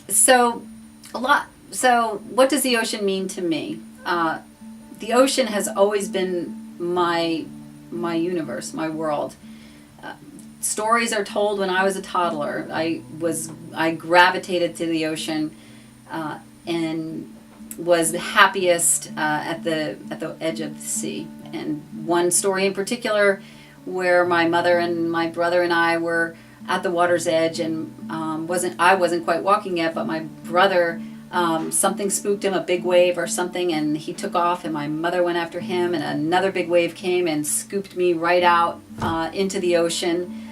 So, a lot. So, what does the ocean mean to me? The ocean has always been my universe, my world. Stories are told when I was a toddler. I gravitated to the ocean, and was the happiest at the edge of the sea. And one story in particular, where my mother and my brother and I were at the water's edge, and I wasn't quite walking yet, but my brother, something spooked him, a big wave or something, and he took off, and my mother went after him, and another big wave came and scooped me right out into the ocean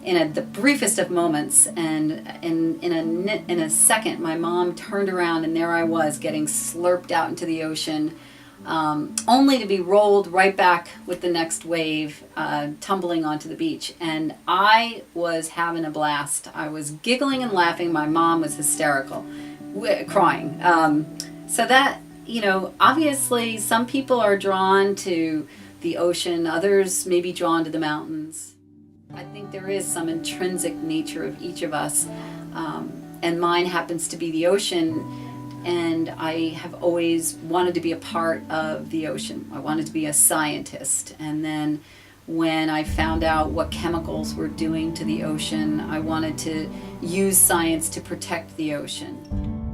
in the briefest of moments. And in a second, my mom turned around, and there I was getting slurped out into the ocean, only to be rolled right back with the next wave, tumbling onto the beach. And I was having a blast. I was giggling and laughing. My mom was hysterical, crying. So that, obviously some people are drawn to the ocean, others may be drawn to the mountains. I think there is some intrinsic nature of each of us, and mine happens to be the ocean. And I have always wanted to be a part of the ocean. I wanted to be a scientist. And then when I found out what chemicals were doing to the ocean, I wanted to use science to protect the ocean.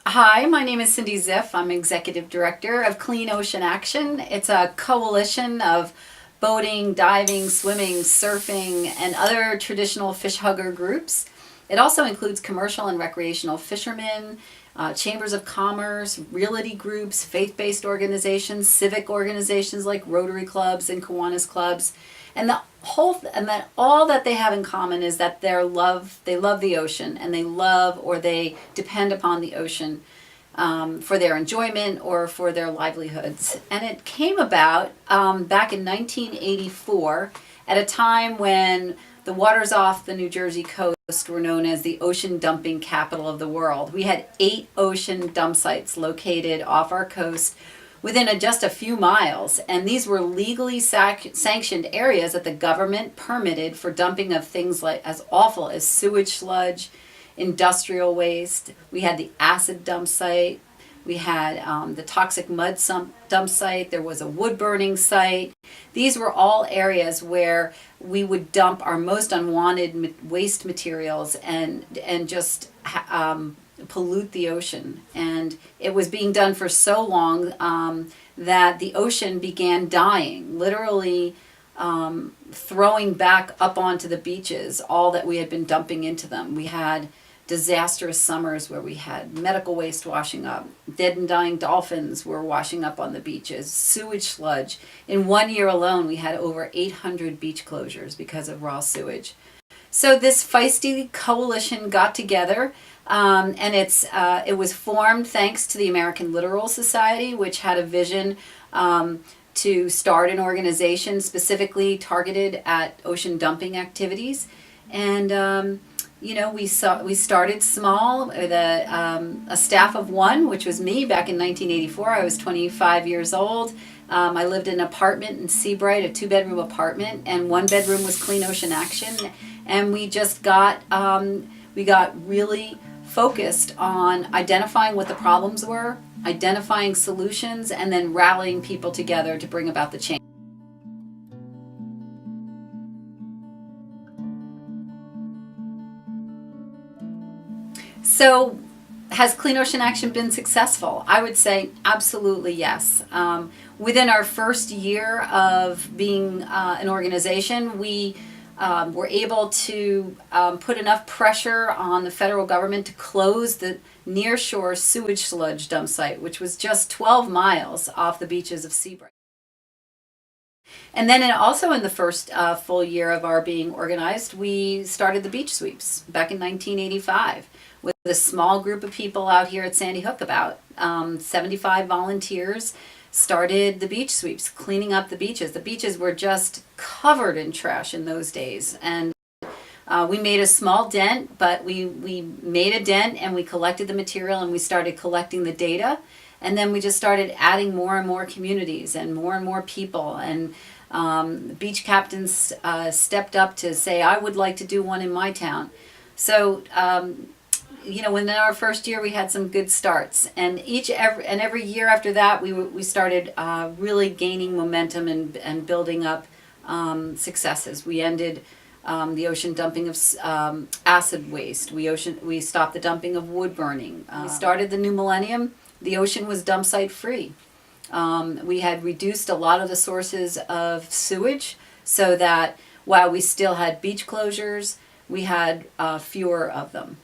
Hi, my name is Cindy Ziff. I'm Executive Director of Clean Ocean Action. It's a coalition of boating, diving, swimming, surfing, and other traditional fish hugger groups. It also includes commercial and recreational fishermen, chambers of commerce, realty groups, faith-based organizations, civic organizations like Rotary clubs and Kiwanis clubs. And that all that they have in common is that they love the ocean, and they depend upon the ocean, for their enjoyment or for their livelihoods. And it came about back in 1984, at a time when the waters off the New Jersey coast were known as the ocean dumping capital of the world. We had 8 ocean dump sites located off our coast within just a few miles, and these were legally sanctioned areas that the government permitted for dumping of things like as awful as sewage sludge, industrial waste. We had the acid dump site. We had the toxic mud dump site. There was a wood burning site. These were all areas where we would dump our most unwanted waste materials and just pollute the ocean. And it was being done for so long that the ocean began dying, literally throwing back up onto the beaches all that we had been dumping into them. We had disastrous summers where we had medical waste washing up. Dead and dying dolphins were washing up on the beaches. Sewage sludge. In 1 year alone, we had over 800 beach closures because of raw sewage. So this feisty coalition got together, and it was formed thanks to the American Littoral Society, which had a vision to start an organization specifically targeted at ocean dumping activities. And we started small with a staff of one, which was me back in 1984. I was 25 years old. I lived in an apartment in Seabright, a 2-bedroom apartment, and 1 bedroom was Clean Ocean Action. And we just got really focused on identifying what the problems were, identifying solutions, and then rallying people together to bring about the change. So, has Clean Ocean Action been successful? I would say absolutely yes. Within our first year of being an organization, we were able to put enough pressure on the federal government to close the nearshore sewage sludge dump site, which was just 12 miles off the beaches of Seabright. And then also in the first full year of our being organized, we started the beach sweeps back in 1985. with a small group of people out here at Sandy Hook. About 75 volunteers started the beach sweeps, cleaning up the beaches. The beaches were just covered in trash in those days, and we made a small dent, but we made a dent, and we collected the material, and we started collecting the data, and then we just started adding more and more communities and more people, and beach captains stepped up to say, I would like to do one in my town. So within our first year, we had some good starts, and every year after that, we started really gaining momentum and building up successes. We ended the ocean dumping of acid waste. We stopped the dumping of wood burning. We started the new millennium. The ocean was dump site free. We had reduced a lot of the sources of sewage, so that while we still had beach closures, we had fewer of them.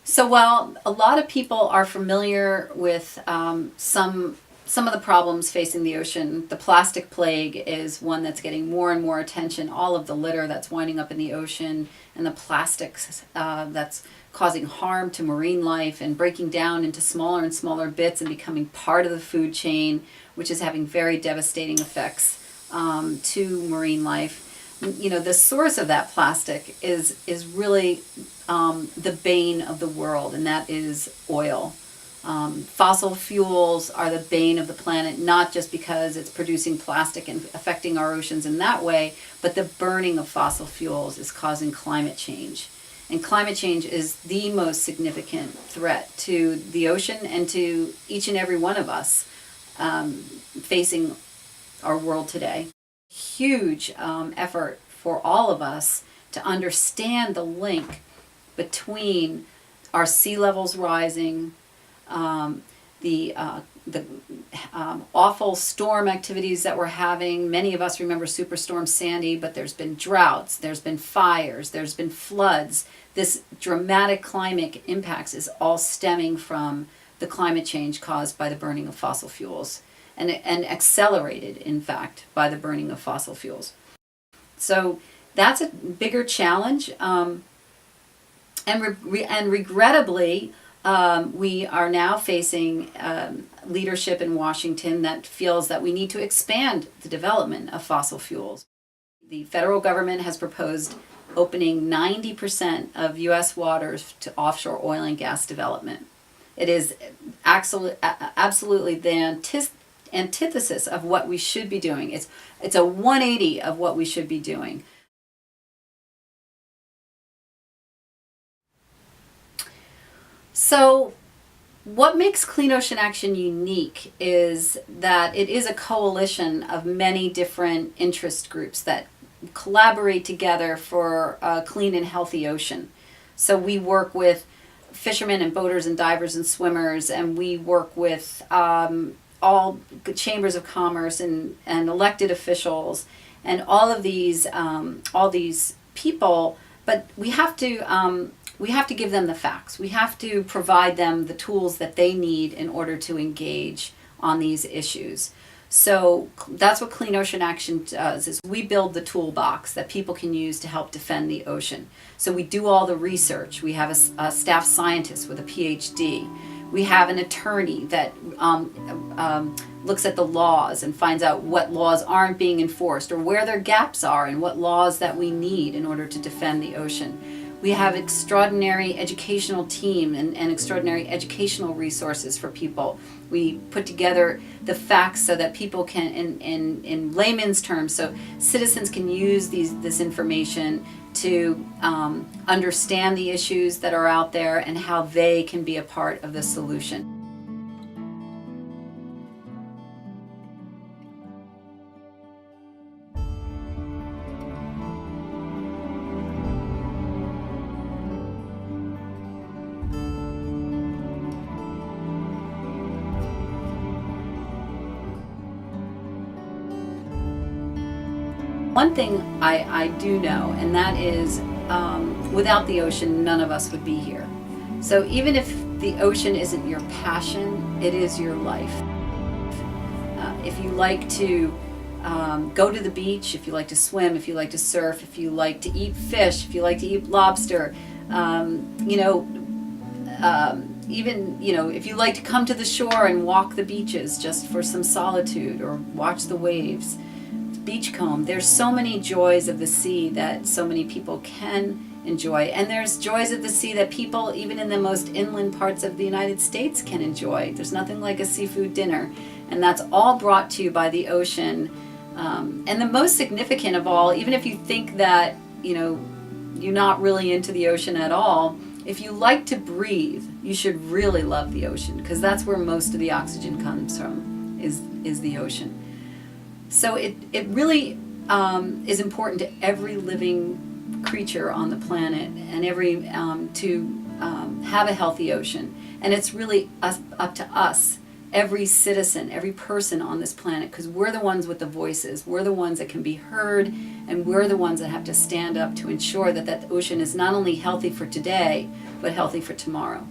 So while a lot of people are familiar with some of the problems facing the ocean, the plastic plague is one that's getting more and more attention. All of the litter that's winding up in the ocean, and the plastics that's causing harm to marine life and breaking down into smaller and smaller bits and becoming part of the food chain, which is having very devastating effects to marine life. The source of that plastic is really the bane of the world, and that is oil. Fossil fuels are the bane of the planet, not just because it's producing plastic and affecting our oceans in that way, but the burning of fossil fuels is causing climate change. And climate change is the most significant threat to the ocean and to each and every one of us facing our world today. Huge effort for all of us to understand the link between our sea levels rising, the awful storm activities that we're having. Many of us remember Superstorm Sandy, but there's been droughts, there's been fires, there's been floods. This dramatic climate impacts is all stemming from the climate change caused by the burning of fossil fuels, and accelerated, in fact, by the burning of fossil fuels. So that's a bigger challenge, and regrettably, we are now facing leadership in Washington that feels that we need to expand the development of fossil fuels. The federal government has proposed opening 90% of U.S. waters to offshore oil and gas development. It is absolutely the antithesis of what we should be doing. It's a 180 of what we should be doing. So what makes Clean Ocean Action unique is that it is a coalition of many different interest groups that collaborate together for a clean and healthy ocean. So we work with fishermen and boaters and divers and swimmers, and we work with all chambers of commerce and elected officials and all these people, but we have to give them the facts. We have to provide them the tools that they need in order to engage on these issues. So that's what Clean Ocean Action does, is we build the toolbox that people can use to help defend the ocean. So we do all the research. We have a staff scientist with a PhD. We have an attorney that looks at the laws and finds out what laws aren't being enforced or where their gaps are and what laws that we need in order to defend the ocean. We have extraordinary educational team and extraordinary educational resources for people. We put together the facts so that people can, in layman's terms, so citizens can use this information to understand the issues that are out there and how they can be a part of the solution. One thing I do know, and that is without the ocean, none of us would be here. So even if the ocean isn't your passion, it is your life. If you like to go to the beach, if you like to swim, if you like to surf, if you like to eat fish, if you like to eat lobster, You know, even, you know, if you like to come to the shore and walk the beaches just for some solitude or watch the waves, beachcomb, there's so many joys of the sea that so many people can enjoy. And there's joys of the sea that people, even in the most inland parts of the United States, can enjoy. There's nothing like a seafood dinner. And that's all brought to you by the ocean. And the most significant of all, even if you think that, you know, you're not really into the ocean at all, if you like to breathe, you should really love the ocean, because that's where most of the oxygen comes from, is the ocean. So it really is important to every living creature on the planet, and every to have a healthy ocean. And it's really up to us, every citizen, every person on this planet, because we're the ones with the voices. We're the ones that can be heard, and we're the ones that have to stand up to ensure that that ocean is not only healthy for today, but healthy for tomorrow.